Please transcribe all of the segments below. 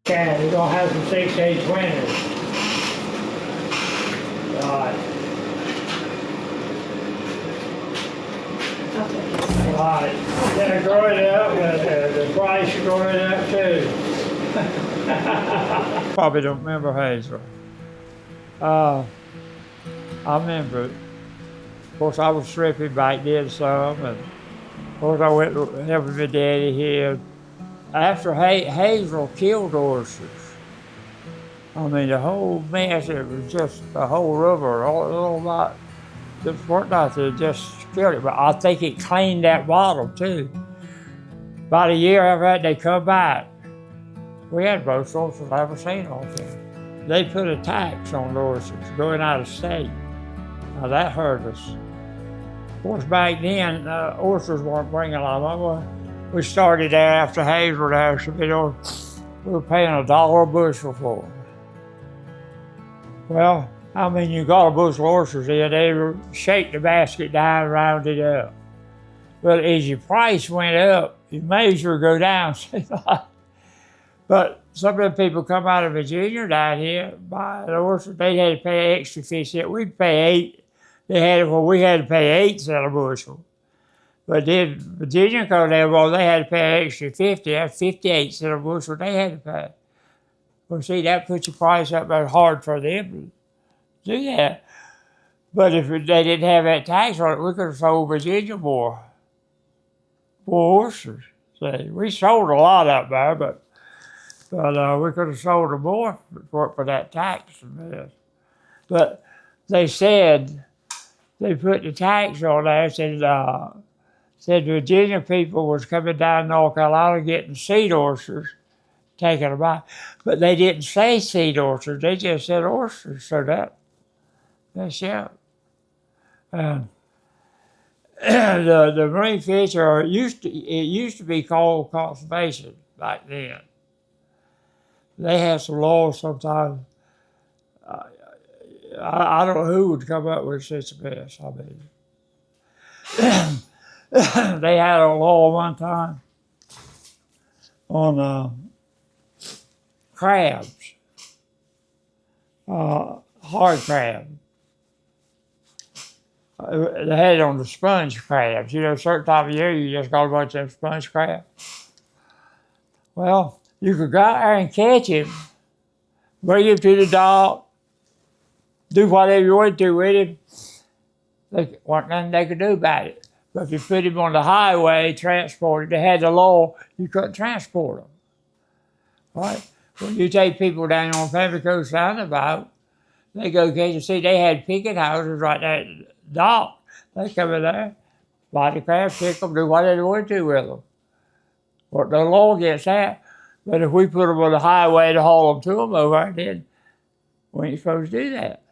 Yeah, we're gonna have some 6-8 winners. Right. Right. They're growing up, the price is growing up too. Probably don't remember Hazel. I remember it. Of course, I was stripping back then some, and of course I went helping my daddy here. After Hazel killed horses, I mean, the whole mess, it was just the whole river, all that, just weren't out there, just killed it. But I think it cleaned that bottom too. About a year after that, they come back. We had most horses I ever seen out there. They put a tax on the horses going out of state. Now that hurt us. Of course, back then, horses weren't bringing a lot of money. We started there after Hazel there, so we were paying $1 a bushel for them. Well, I mean, you got a bushel of horses in, they would shake the basket down and round it up. But as your price went up, your measure would go down. But some of the people come out of Virginia down here, buy the horses, they had to pay extra 50 cents. We'd pay we had to pay 8 cents a bushel. But then Virginia come there, well, they had to pay extra 50, that's 58 cents a bushel they had to pay. Well, see, that puts your price up, but it's hard for them to do that. But if they didn't have that tax on it, we could have sold Virginia more horses. See, we sold a lot up there, but we could have sold them more for that tax. But they said, they put the tax on there, said Virginia people was coming down to North Carolina getting seed horses, taking them out. But they didn't say seed horses, they just said horses, so that's it. The marine fish it used to be called conservation back then. They had some laws sometimes. I don't know who would come up with such a mess. I mean, they had a law one time on crabs, hard crab. They had it on the sponge crabs. You know, a certain time of year, you just got a bunch of sponge crabs. Well, you could go out there and catch him, bring him to the dock, do whatever you wanted to with him. There wasn't nothing they could do about it. But if you put him on the highway, transported, they had the law, you couldn't transport him. Right? When you take people down on Pamlico Roundabout, they go catch and see they had picket houses right there at the dock. They come in there, buy the crab, pick them, do whatever they wanted to with them. But the law gets that. But if we put them on the highway to haul them to them over, then we ain't supposed to do that.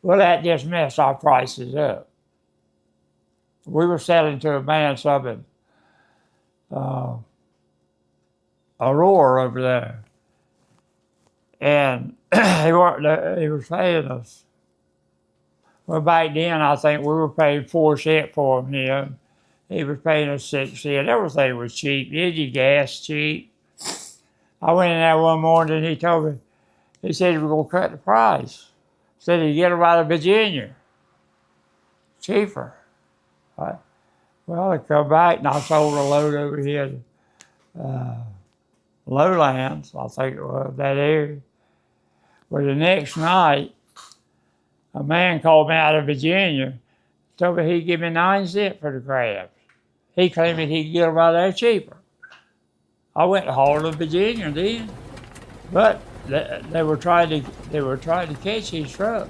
Well, that just messed our prices up. We were selling to a man something, Aurora over there. And he was paying us. Well, back then, I think we were paying 4 cents for him here. He was paying us 6 cents. Everything was cheap. Energy gas cheap. I went in there one morning and he told me, he said he was going to cut the price. Said he'd get them out of Virginia. Cheaper. Right? Well, they come back and I sold a load over here to Lowlands, I think it was, that area. Well, the next night, a man called me out of Virginia, told me he'd give me 9 cents for the crabs. He claimed that he could get them out there cheaper. I went to haul to Virginia then, but they were trying to catch his truck.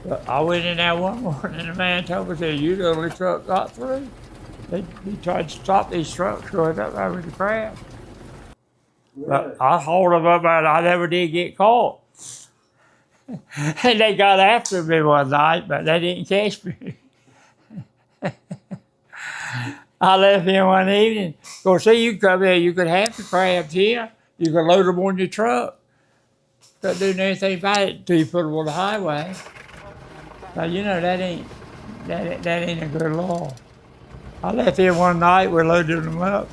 But I went in there one morning and the man told me, said, "You the only truck got through." He tried to stop these trucks going up there with the crabs. Really? But I hauled them up and I never did get caught. And they got after me one night, but they didn't catch me. I left here one evening. Go see, you come here, you could have the crabs here. You could load them on your truck. Couldn't do anything about it until you put them on the highway. Now, you know, that ain't a good law. I left here one night, we loaded them up.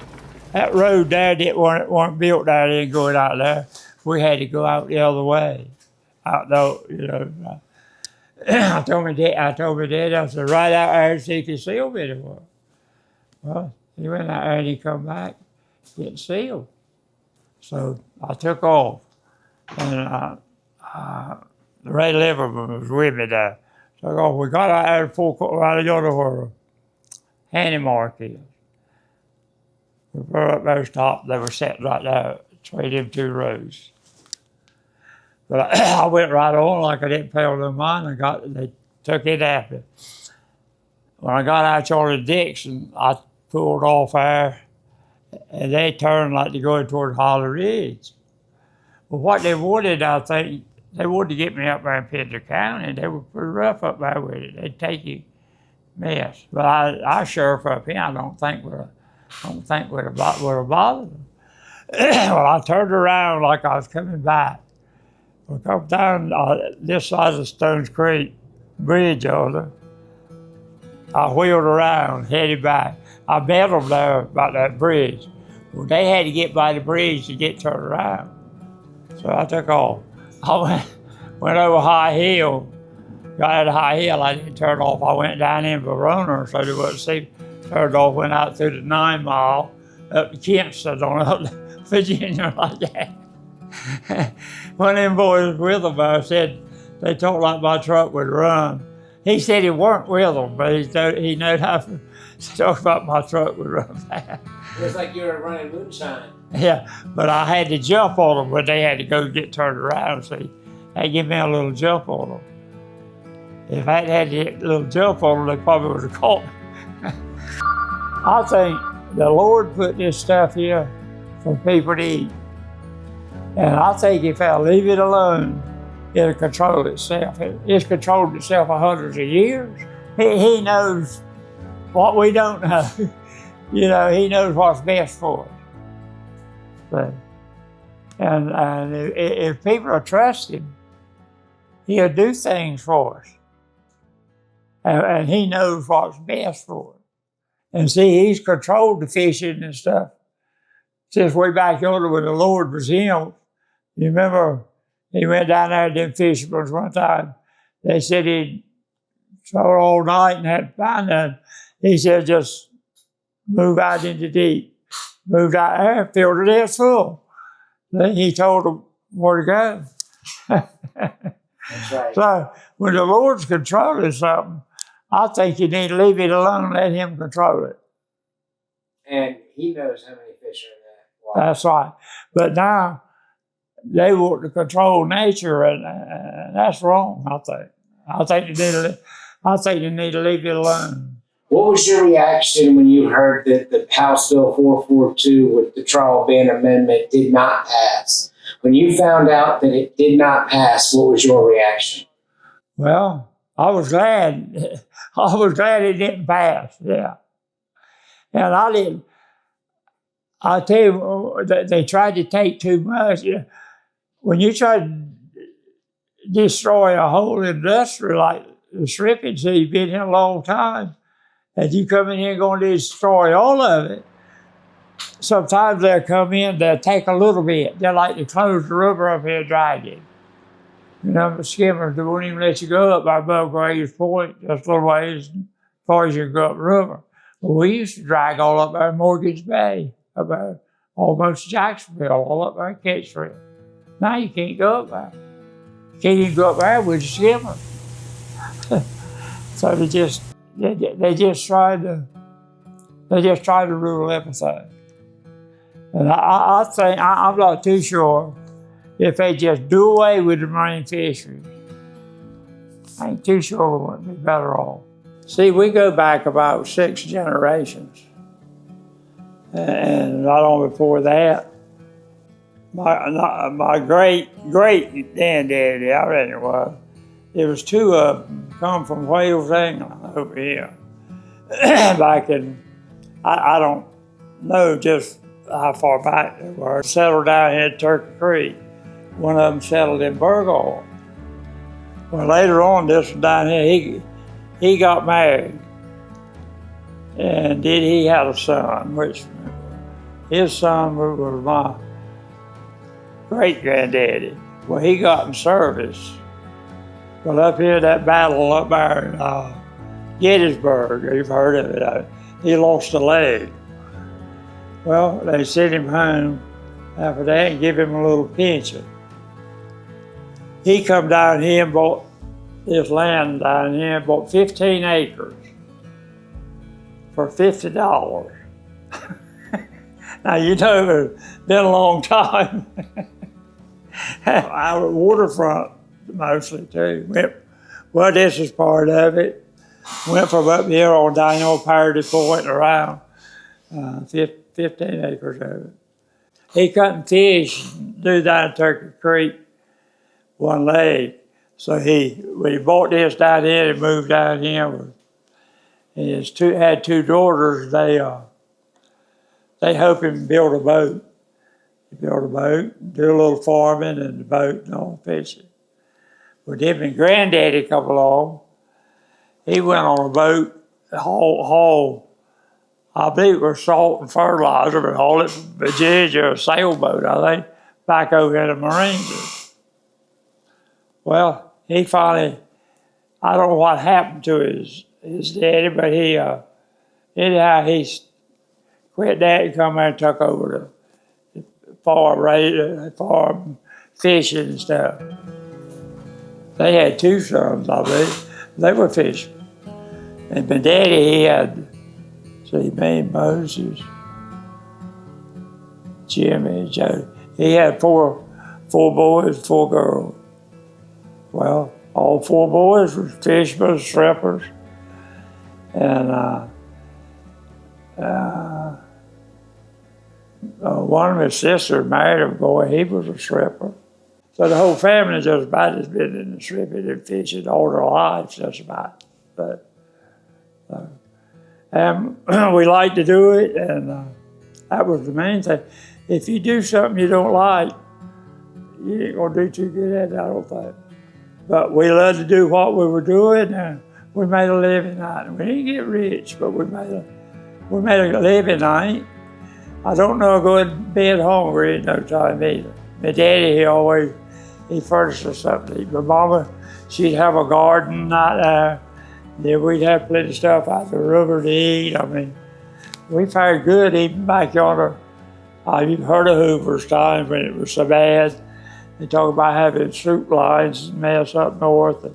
That road there that weren't built there, then going out there. We had to go out the other way. Out though, you know. I told my dad, I said, right out there, see if you sealed it was. Well, he went out there and he come back, getting sealed. So I took off. And Ray Liverman was with me there. So we got out there right to go to where Handy Mark is. We were up there stopped, they were set right there between them two roads. But I went right on like I didn't pay no mind. They took it after. When I got out Charlie Dixon, I pulled off there, and they turned like they're going toward Holly Ridge. Well, what they wanted, I think, they wanted to get me up there in Pender County. They were pretty rough up there with it. They'd take you mess. But our sheriff up here, I don't think would have bothered them. Well, I turned around like I was coming back. We come down this side of Stones Creek Bridge over. I wheeled around, headed back. I met them there about that bridge. Well, they had to get by the bridge to get turned around. So I took off. I went over High Hill. Got out of High Hill, I didn't turn off. I went down in Verona so they wouldn't see. Turned off, went out through the 9 Mile, up to Kempston, on up to Virginia like that. One of them boys with them, I said, they talked like my truck would run. He said he weren't with them, but he knew how to talk about my truck would run fast. It was like you were running moonshine. Yeah, but I had to jump on them when they had to go get turned around, see. They give me a little jump on them. If I hadn't had a little jump on them, they probably would have caught me. I think the Lord put this stuff here for people to eat. And I think if I leave it alone, it'll control itself. It's controlled itself for hundreds of years. He knows what we don't know. You know, he knows what's best for us. But, and if people will trust him, he'll do things for us. And he knows what's best for us. And see, he's controlled the fishing and stuff since way back yonder when the Lord was him. You remember he went down there to them fishermen one time. They said he'd travel all night and had to find none. He said, just move out into deep. Moved out there, filled it in full. Then he told them where to go. That's right. So when the Lord's controlling something, I think you need to leave it alone and let him control it. And he knows how many fish are in that water. That's right. But now they want to control nature, and that's wrong, I think. I think they need to leave it alone. What was your reaction when you heard that the House Bill 442 with the trial ban amendment did not pass? When you found out that it did not pass, what was your reaction? Well, I was glad. I was glad it didn't pass, yeah. And I tell you, they tried to take too much. When you try to destroy a whole industry like the shrimping, so you've been here a long time, and you come in here and going to destroy all of it, sometimes they'll come in, they'll take a little bit. They'll like to close the river up here and drag it. You know, the skimmers, they won't even let you go up by above Graves Point, just a little ways, as far as you can go up the river. But we used to drag all up there in Mortgage Bay, up there, almost Jacksonville, all up there in Ketchville. Now you can't go up there. You can't even go up there with the skimmer. So they just tried to rule everything. And I think, I'm not too sure if they just do away with the marine fisheries. I ain't too sure we wouldn't be better off. See, we go back about 6 generations. And not long before that, my great-granddaddy, I reckon it was 2 of them come from Wales, England, over here. Back in, I don't know just how far back they were. Settled down here at Turkey Creek. One of them settled in Burgaw. Well, later on, this one down here, he got married. And he had a son, which his son was my great-granddaddy. Well, he got in service. Well, up here, that battle up there in Gettysburg, you've heard of it, he lost a leg. Well, they sent him home after that and give him a little pension. He come down here and bought this land down here, bought 15 acres for $50. Now, you know, it's been a long time. Our waterfront mostly too. Well, this is part of it. Went from up here on Daniel Parody Point around 15 acres of it. He couldn't fish, do down Turkey Creek one leg. So when he bought this down here and moved down here, and had two daughters, they helped him build a boat. He built a boat, do a little farming and the boat and all fishing. But then when Granddaddy come along, he went on a boat, haul, I believe it was salt and fertilizer, but haul it from Virginia, a sailboat, I think, back over here to Marines. Well, he finally, I don't know what happened to his daddy, but anyhow, he quit that and come there and took over the farm fishing and stuff. They had two sons, I believe. They were fishing. And my daddy, he had, me, Moses, Jimmy, Joe. He had four boys, 4 girls. Well, all 4 boys were fishermen, strippers. And one of his sisters married a boy, he was a stripper. So the whole family just about has been in the stripping and fishing all their lives, just about. But, and we like to do it, and that was the main thing. If you do something you don't like, you ain't gonna do too good at it, I don't think. But we loved to do what we were doing, and we made a living out of it. We didn't get rich, but we made a living. I don't know going to bed hungry in no time either. My daddy, he furnished us something to eat. My mama, she'd have a garden out there. Then we'd have plenty of stuff out the river to eat. I mean, we fared good even back yonder. You've heard of Hoover's time when it was so bad. They talk about having soup lines and mess up north.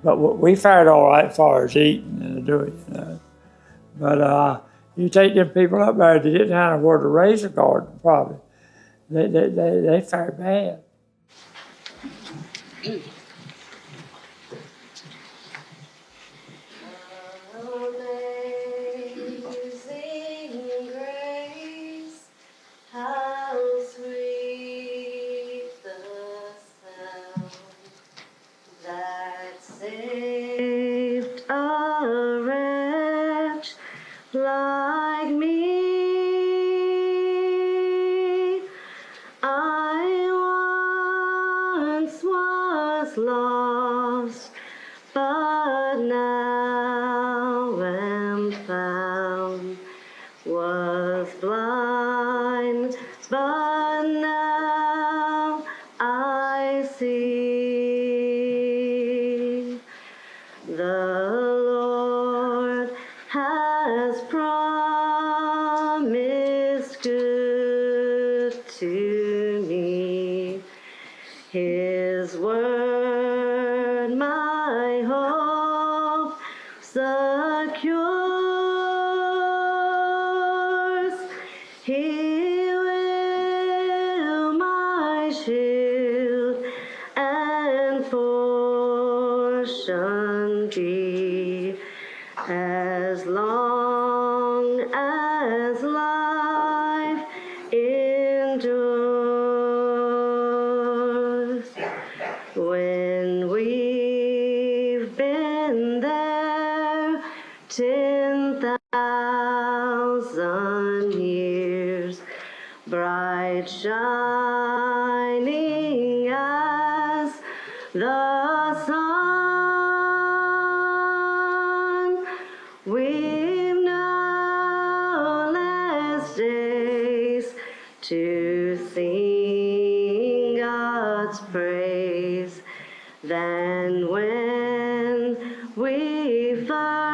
But we fared all right as far as eating and doing, you know. But you take them people up there, they didn't have where to raise a garden, probably. They fared bad. Like me, I once was lost, but now am found. Was blind, but now I see. The Lord has promised good to me. His word my hope secures. He will my shield and portion be. As long as life endures, when we've been there 10,000 years, bright shining as the sun. We've no less days God's praise than when we first